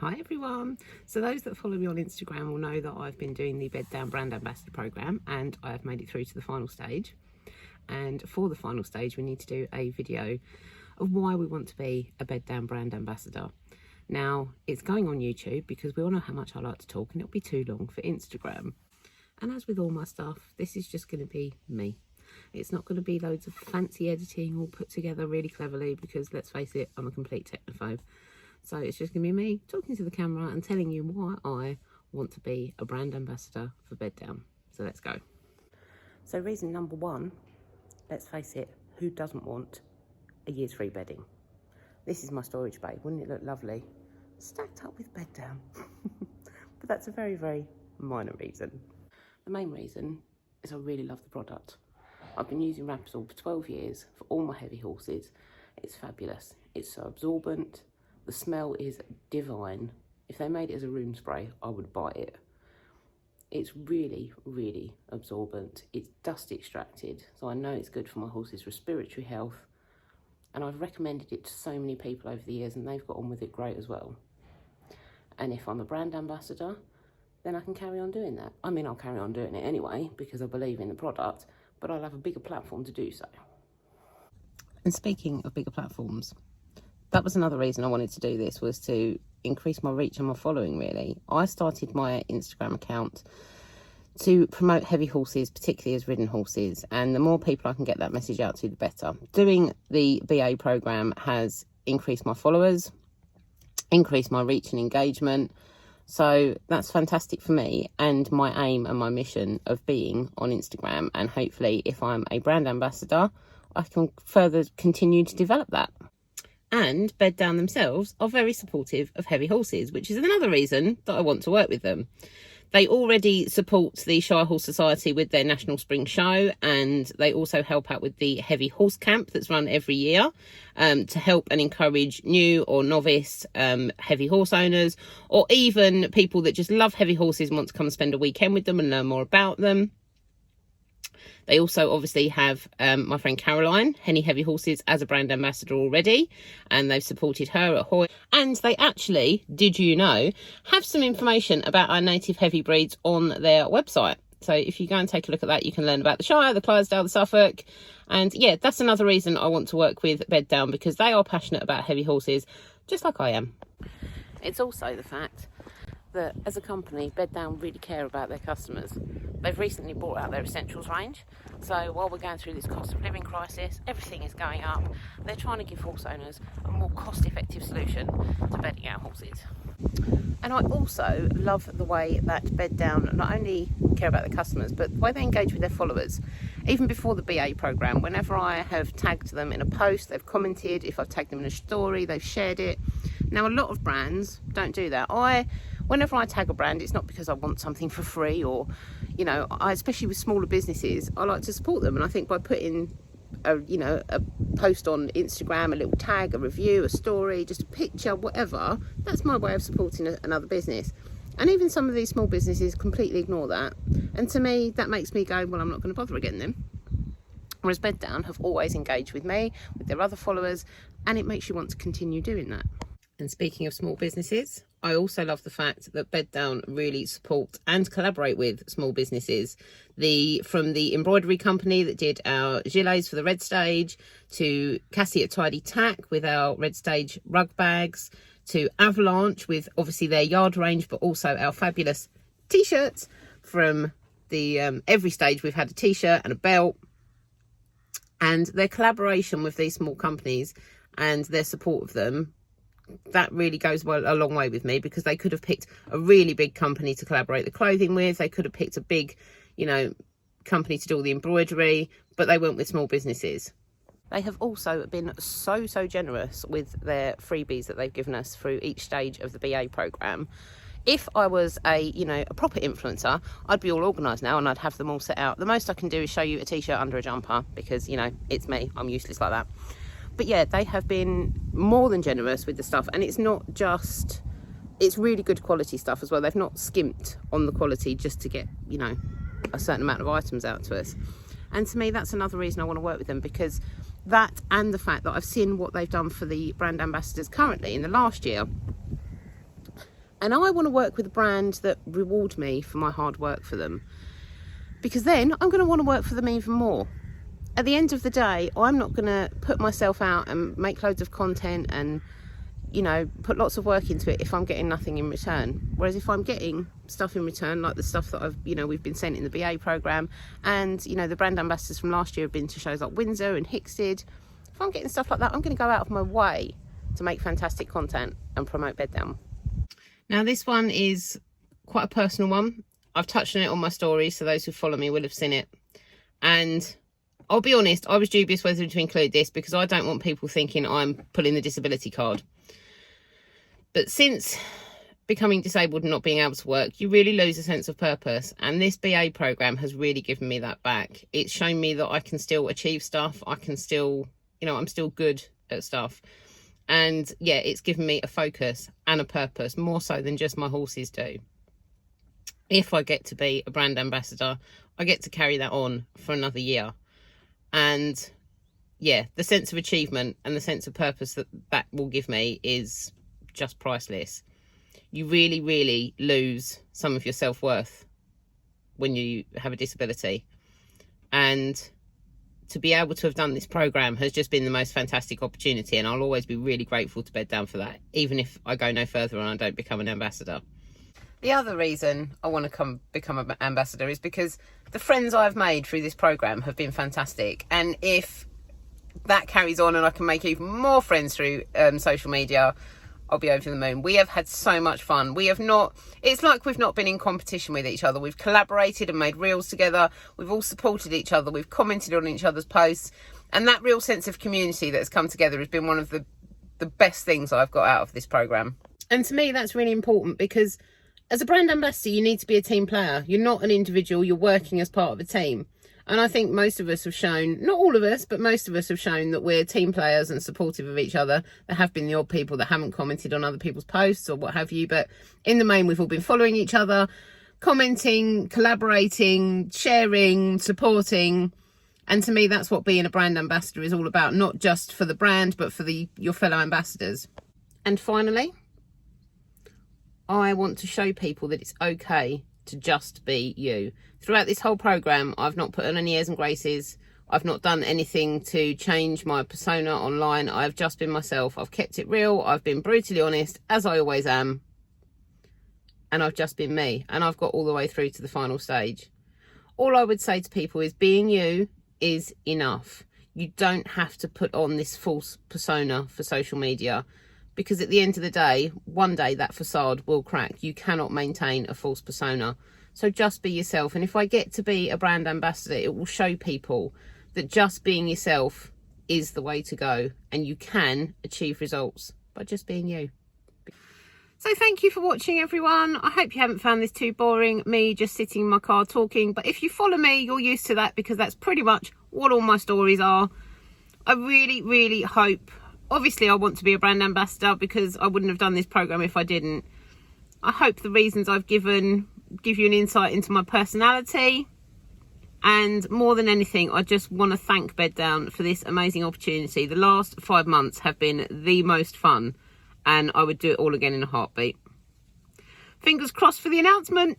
Hi everyone. So those that follow me on Instagram will know that I've been doing the Bed Down Brand Ambassador program and I have made it through to the final stage. And for the final stage we need to do a video of why we want to be a Bed Down Brand Ambassador. Now it's going on YouTube because we all know how much I like to talk and it'll be too long for Instagram. And as with all my stuff, this is just going to be me. It's not going to be loads of fancy editing all put together really cleverly because let's face it, I'm a complete technophobe. So it's just going to be me talking to the camera and telling you why I want to be a brand ambassador for Bed Down. So let's go. So reason number one, let's face it, who doesn't want a year's free bedding? This is my storage bay. Wouldn't it look lovely? Stacked up with Bed Down. But that's a very, very minor reason. The main reason is I really love the product. I've been using Rapsol for 12 years for all my heavy horses. It's fabulous. It's so absorbent. The smell is divine. If they made it as a room spray, I would buy it. It's really, really absorbent. It's dust extracted, so I know it's good for my horse's respiratory health. And I've recommended it to so many people over the years and they've got on with it great as well. And if I'm a brand ambassador, then I can carry on doing that. I mean, I'll carry on doing it anyway because I believe in the product, but I'll have a bigger platform to do so. And speaking of bigger platforms, that was another reason I wanted to do this, was to increase my reach and my following, really. I started my Instagram account to promote heavy horses, particularly as ridden horses, and the more people I can get that message out to, the better. Doing the BA program has increased my followers, increased my reach and engagement, so that's fantastic for me and my aim and my mission of being on Instagram, and hopefully if I'm a brand ambassador, I can further continue to develop that. And Bed Down themselves are very supportive of heavy horses, which is another reason that I want to work with them. They already support the Shire Horse Society with their National Spring Show, and they also help out with the Heavy Horse Camp that's run every year to help and encourage new or novice heavy horse owners, or even people that just love heavy horses and want to come spend a weekend with them and learn more about them. They also obviously have my friend Caroline, Henny Heavy Horses, as a brand ambassador already, and they've supported her at Hoy. And they actually, did you know, have some information about our native heavy breeds on their website. So if you go and take a look at that, you can learn about the Shire, the Clydesdale, the Suffolk. And yeah, that's another reason I want to work with Bed Down, because they are passionate about heavy horses, just like I am. It's also the fact that as a company, Bed Down really care about their customers. They've recently brought out their essentials range, so while we're going through this cost of living crisis, everything is going up, they're trying to give horse owners a more cost-effective solution to bedding our horses. And I also love the way that Bed Down not only care about their customers, but the way they engage with their followers. Even before the BA program, whenever I have tagged them in a post, they've commented. If I've tagged them in a story, they've shared it. Now, a lot of brands don't do that. Whenever I tag a brand, it's not because I want something for free, or, you know, especially with smaller businesses, I like to support them. And I think by putting a post on Instagram, a little tag, a review, a story, just a picture, whatever, that's my way of supporting another business. And even some of these small businesses completely ignore that. And to me, that makes me go, well, I'm not going to bother again then. Whereas Bed Down have always engaged with me, with their other followers, and it makes you want to continue doing that. And speaking of small businesses, I also love the fact that Bed Down really support and collaborate with small businesses. From the embroidery company that did our gilets for the Red Stage, to Cassie at Tidy Tack with our Red Stage rug bags, to Avalanche with obviously their yard range, but also our fabulous t-shirts from the every stage. We've had a t-shirt and a belt, and their collaboration with these small companies and their support of them, that really goes a long way with me, because they could have picked a really big company to collaborate the clothing with. They could have picked a big, company to do all the embroidery, but they went with small businesses. They have also been so generous with their freebies that they've given us through each stage of the BA program. If I was a proper influencer, I'd be all organised now and I'd have them all set out. The most I can do is show you a t-shirt under a jumper because, it's me. I'm useless like that. But yeah, they have been more than generous with the stuff, and it's really good quality stuff as well. They've not skimped on the quality just to get, a certain amount of items out to us. And to me, that's another reason I want to work with them, because that, and the fact that I've seen what they've done for the brand ambassadors currently in the last year, And I want to work with a brand that reward me for my hard work for them, because then I'm going to want to work for them even more. At the end of the day, I'm not going to put myself out and make loads of content and, you know, put lots of work into it if I'm getting nothing in return. Whereas if I'm getting stuff in return, like the stuff that we've been sent in the BA program, and, you know, the brand ambassadors from last year have been to shows like Windsor and Hicksted. If I'm getting stuff like that, I'm going to go out of my way to make fantastic content and promote Bed Down. Now, this one is quite a personal one. I've touched on it on my story, so those who follow me will have seen it. And I'll be honest, I was dubious whether to include this because I don't want people thinking I'm pulling the disability card. But since becoming disabled and not being able to work, you really lose a sense of purpose. And this BA program has really given me that back. It's shown me that I can still achieve stuff. I can still, you know, I'm still good at stuff. And yeah, it's given me a focus and a purpose, more so than just my horses do. If I get to be a brand ambassador, I get to carry that on for another year. And yeah, the sense of achievement and the sense of purpose that will give me is just priceless. You really, really lose some of your self-worth when you have a disability. And to be able to have done this program has just been the most fantastic opportunity, and I'll always be really grateful to Bed Down for that, even if I go no further and I don't become an ambassador. The other reason I want to become an ambassador is because the friends I've made through this program have been fantastic, and if that carries on and I can make even more friends through social media, I'll be over the moon. We have had so much fun. It's like we've not been in competition with each other. We've collaborated and made reels together. We've all supported each other. We've commented on each other's posts. And that real sense of community that's come together has been one of the best things I've got out of this program. And to me, that's really important because as a brand ambassador, you need to be a team player. You're not an individual. You're working as part of a team. And I think most of us have shown, not all of us, but most of us have shown that we're team players and supportive of each other. There have been the odd people that haven't commented on other people's posts or what have you, but in the main, we've all been following each other, commenting, collaborating, sharing, supporting. And to me, that's what being a brand ambassador is all about, not just for the brand, but for your fellow ambassadors. And finally, I want to show people that it's okay to just be you. Throughout this whole program, I've not put on any airs and graces. I've not done anything to change my persona online. I've just been myself. I've kept it real. I've been brutally honest, as I always am. And I've just been me. And I've got all the way through to the final stage. All I would say to people is being you is enough. You don't have to put on this false persona for social media, because at the end of the day, one day that facade will crack. You cannot maintain a false persona. So just be yourself. And if I get to be a brand ambassador, it will show people that just being yourself is the way to go. And you can achieve results by just being you. So thank you for watching, everyone. I hope you haven't found this too boring, me just sitting in my car talking. But if you follow me, you're used to that, because that's pretty much what all my stories are. I really, really hope, obviously I want to be a brand ambassador because I wouldn't have done this program if I didn't. I hope the reasons I've given give you an insight into my personality. And more than anything, I just want to thank Bed Down for this amazing opportunity. The last 5 months have been the most fun, and I would do it all again in a heartbeat. Fingers crossed for the announcement.